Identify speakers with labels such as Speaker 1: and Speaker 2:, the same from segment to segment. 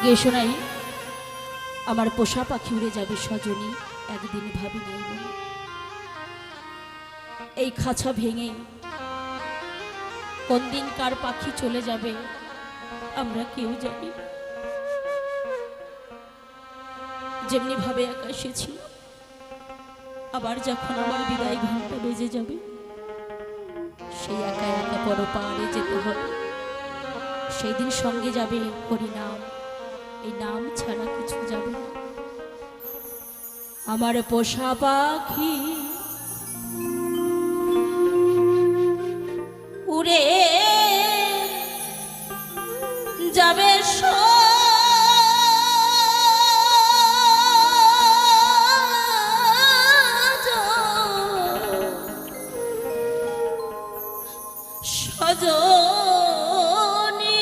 Speaker 1: গে শোনাই। আমার পোষা পাখি উড়ে যাবে সজনী, একদিন ভাবি নাই বলে। এই খাঁচা ভেঙে কোন দিন কার পাখি চলে যাবে আমরা কেউ জানি না। যেমনি ভাবে আকাশে ছিল, আবার যখন আমার বিদায় ঘন্টা বেজে যাবে, সেই একা একা পরপারে যেতে হবে। সেই দিন সঙ্গে যাবে হরিনাম, এই নাম ছাড়া কিছু যাবে না। আমার পোষা পাখি উড়ে যাবে সজনী,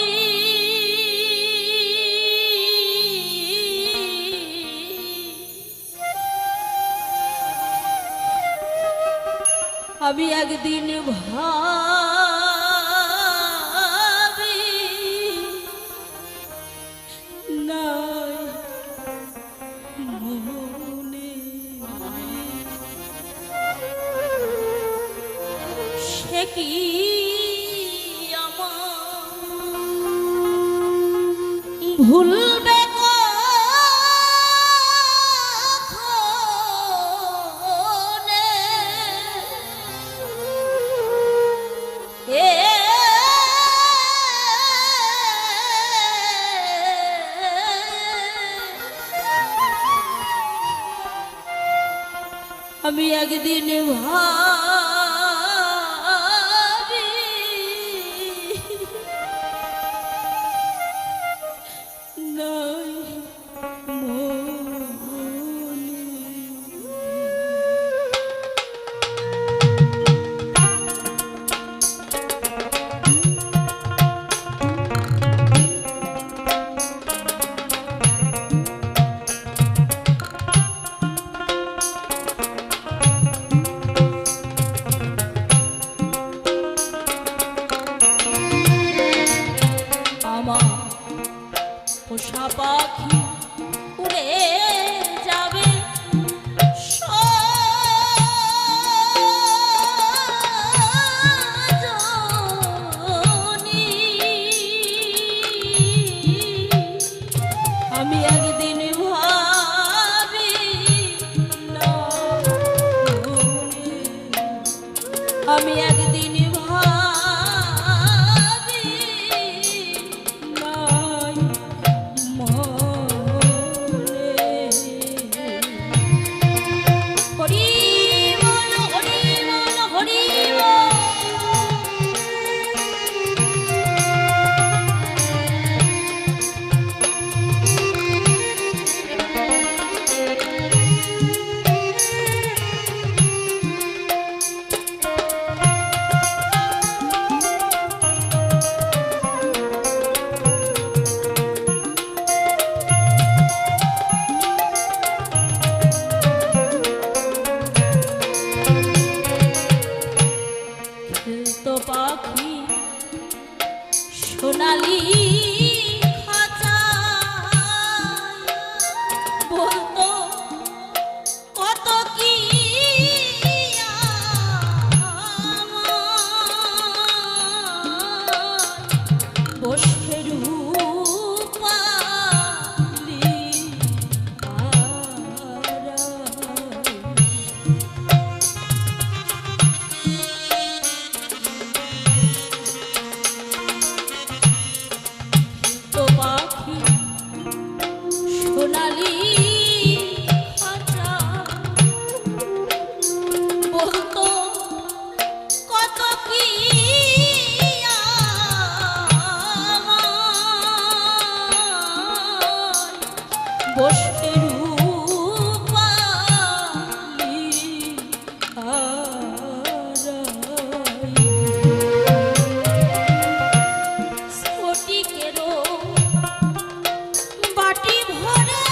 Speaker 1: আমি একদিন ভাবি নাই মনে, সে কি আমার ভুলবে আমি একদিন ভাবি নাই মনে। পোষা পাখি উড়ে যাবে সজনী, আমি একদিন ভাবি নাই মনে, আমি একদিন ভাবি নাই মনে। হরি বল হরি বল হরি বল। তো পাখি সোনালি খাঁচা বলতো কত কি বসে রূপালি সোনালি খাঁচা বলতো কত কি বসে রূপালি স্ফটিকেরও বাটি ভরে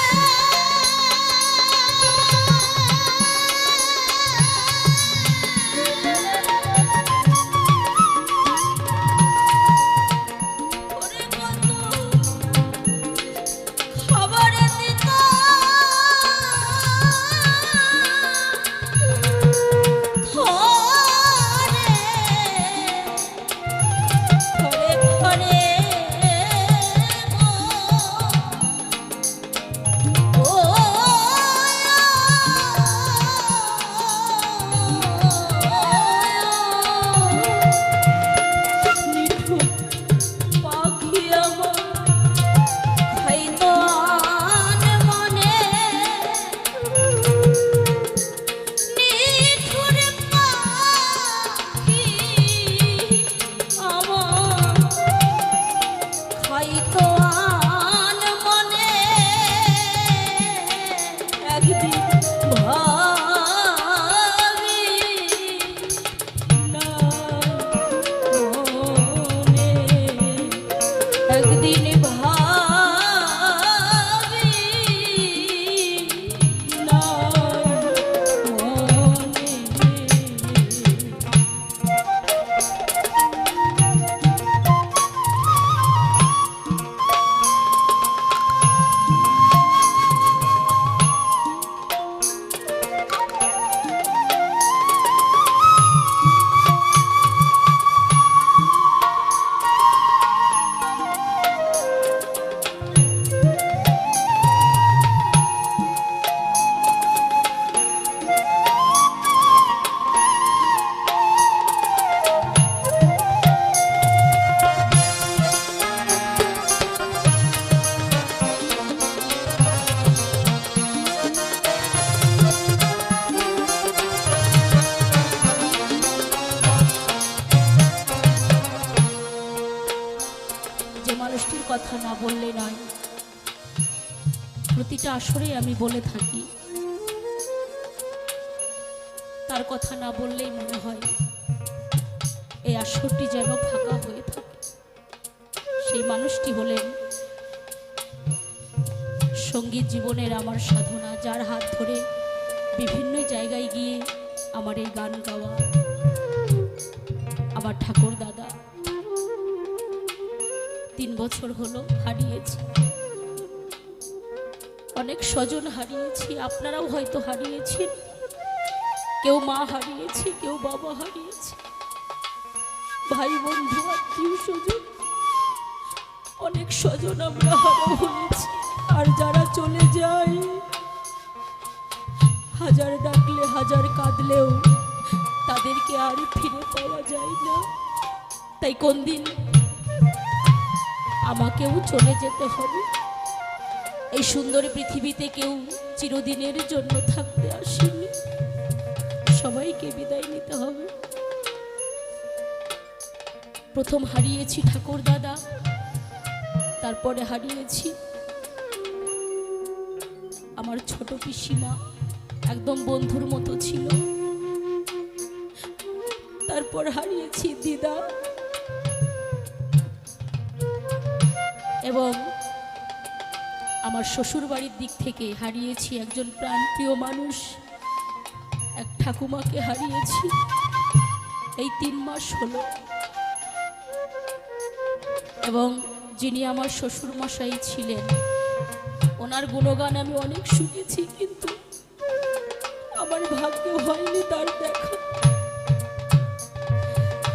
Speaker 1: প্রতিটা আসরে আমি বলে থাকি, তার কথা না বললেই মনে হয় এই আসরটি যেন ফাঁকা হয়ে থাকে। সেই মানুষটি হলেন সঙ্গীত জীবনের আমার সাধনা, যার হাত ধরে বিভিন্ন জায়গায় গিয়ে আমার এই গান গাওয়া, আমার ঠাকুর দাদা। 3 বছর হলো হারিয়েছি, অনেক স্বজন হারিয়েছি, আপনারাও হয়তো হারিয়েছেন। কেউ মা হারিয়েছে, কেউ বাবা হারিয়েছে, ভাই বন্ধু আত্মীয় স্বজন, অনেক স্বজন আমরা হারা হয়েছি। আর যারা চলে যায়, হাজার ডাকলে হাজার কাঁদলেও তাদেরকে আর ফিরে পাওয়া যায় না। তাই কোন দিন আমাকেও চলে যেতে হবে। এই সুন্দর পৃথিবীতে কেউ চিরদিনের জন্য থাকতে আসেনি, সবাইকে বিদায় নিতে হবে। প্রথম হারিয়েছি ঠাকুর দাদা, তারপরে হারিয়েছি আমার ছোট পিসিমা, একদম বন্ধুর মতো ছিল। তারপর হারিয়েছি দিদা, এবং আমার শ্বশুর বাড়ির দিক থেকে হারিয়েছি একজন প্রাণপ্রিয় মানুষ, এক ঠাকুমাকে হারিয়েছি। এই 3 মাস হলো। এবং যিনি আমার শ্বশুর মশাই ছিলেন, ওনার গুণগান আমি অনেক শুনেছি, কিন্তু আমার ভাগ্যে হয়নি তার দেখা।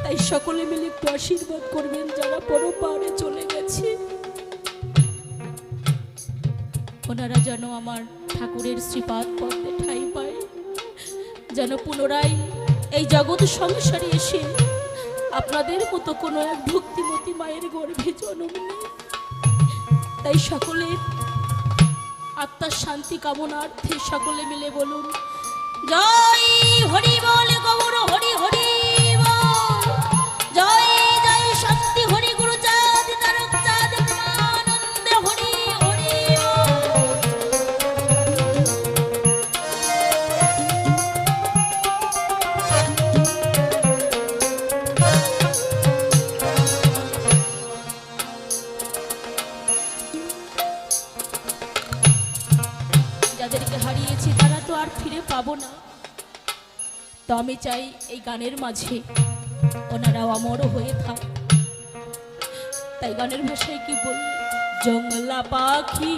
Speaker 1: তাই সকলে মিলে একটু আশীর্বাদ করবেন যারা পরপারে চলে গেছে, ওনারা যেন আমার ঠাকুরের শ্রীপাদ পদ্মে ঠাঁই পায়, যেন পুনরায় এই জগৎ সংসারে এসে আপনাদের মতো কোনো এক ভক্তিমতী মায়ের গর্ভে জন্ম নেয়। তাই সকলের আত্মার শান্তি কামনার্থে সকলে মিলে বলুন জয় হরি বল, গৌর হরি হরি বল, জয় জয় শান্তি হরি গুরু চাঁদ তারক চাঁদ আনন্দ হরি হরি যাদেরকে হারিয়েছি তারা তো আর ফিরে পাবো না। তো আমি চাই এই গানের মাঝে ওনারাও অমর হয়ে থাক। তাই গানের ভাষায় কি বলবো, জংলা পাখি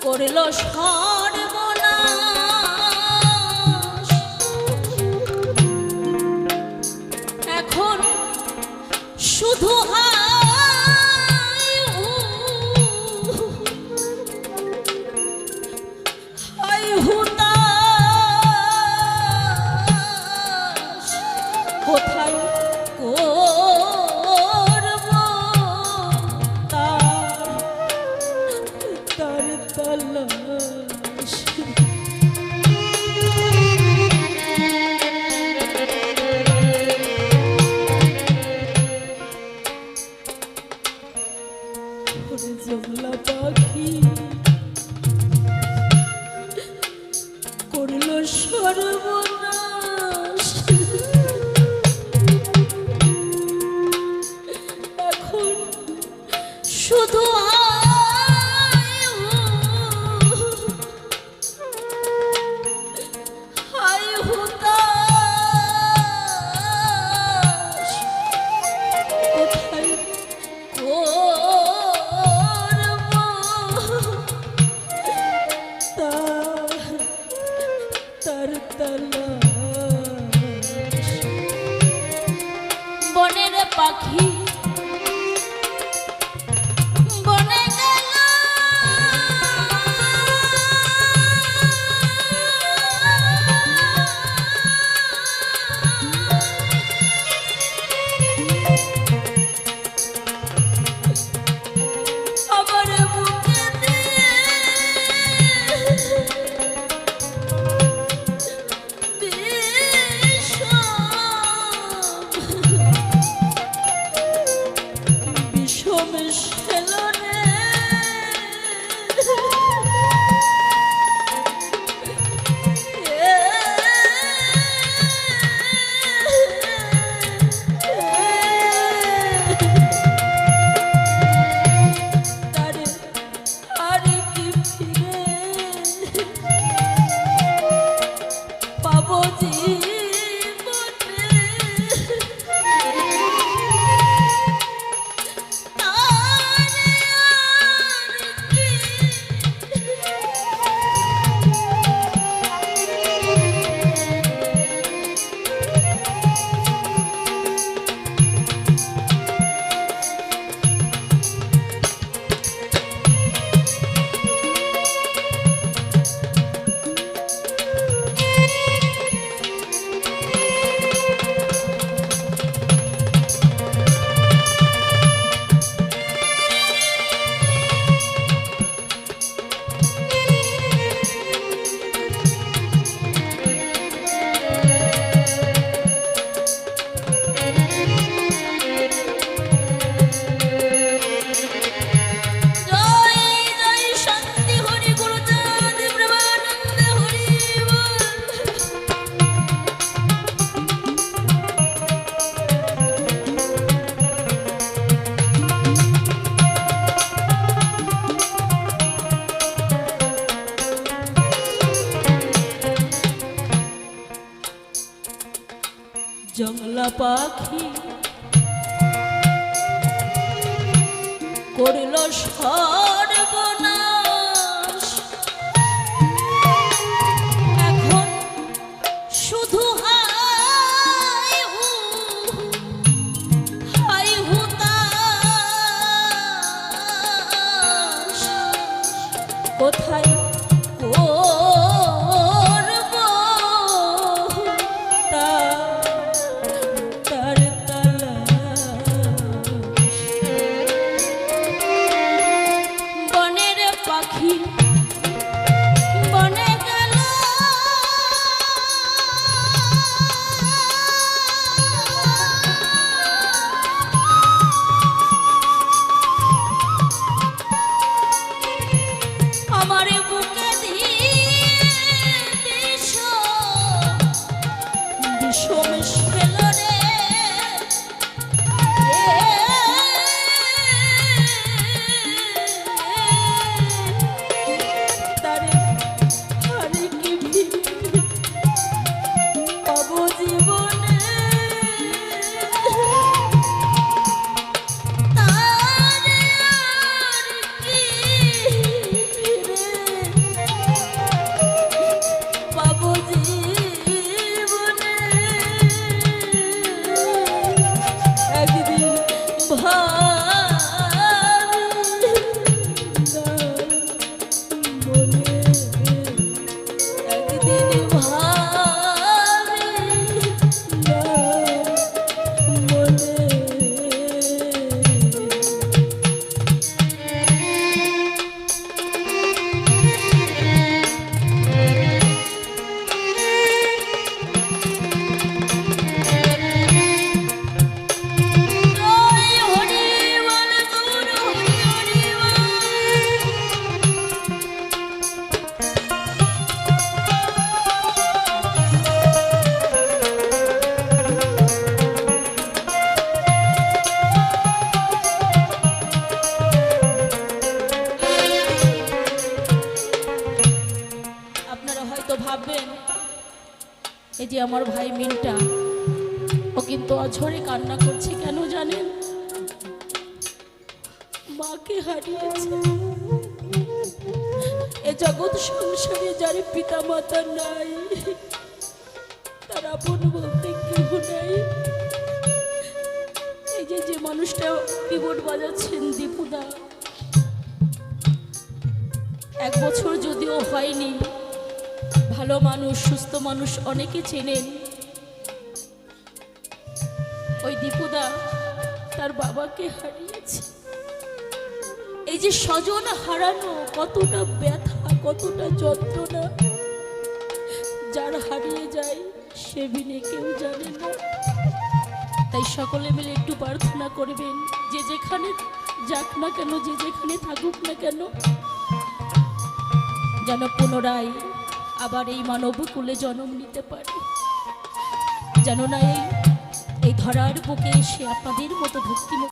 Speaker 1: করলো সর্বনাশ, এখন শুধু কোথায় করব তার তলাশ। জংলা পাখি করলো সর্বনাশ, এখন শুধু হায় হুতাশ, কোথায় করব তার তলাশ। বনের পাখি বনে গেল, আমার বুকে দিয়ে বিষম শেলনে রাঙা পাখি করল সর্বনাশ। এখন শুধু হাই হুতাশ, কোথায় এই যে আমার ভাই মিন্টা, ও কিন্তু অঝরে কান্না করছে। কেন জানেন? মাকে হারিয়েছে। এ জগৎ সংসারে যার পিতা মাতা নাই, তার আপন বলতে কেউ নাই। এই যে মানুষটা কিবোর্ড বাজাচ্ছেন, দীপুদা, 1 বছর যদিও হয়নি, ভালো মানুষ, সুস্থ মানুষ, অনেকে চেনেন। ওই দীপুদা তার বাবাকে হারিয়েছে। এই যে স্বজন হারানো কতটা ব্যথা, কতটা যন্ত্রণা, যার হারিয়ে যায় সে বিনে কেউ জানে না। তাই সকলে মিলে একটু প্রার্থনা করবেন, যে যেখানে যাক না কেন, যে যেখানে থাকুক না কেন, যেন পুনরায় আবার এই মানবকুলে জন্ম নিতে পারে, যেন না এই ধরার বুকে এসে আপনাদের মতো ভক্তি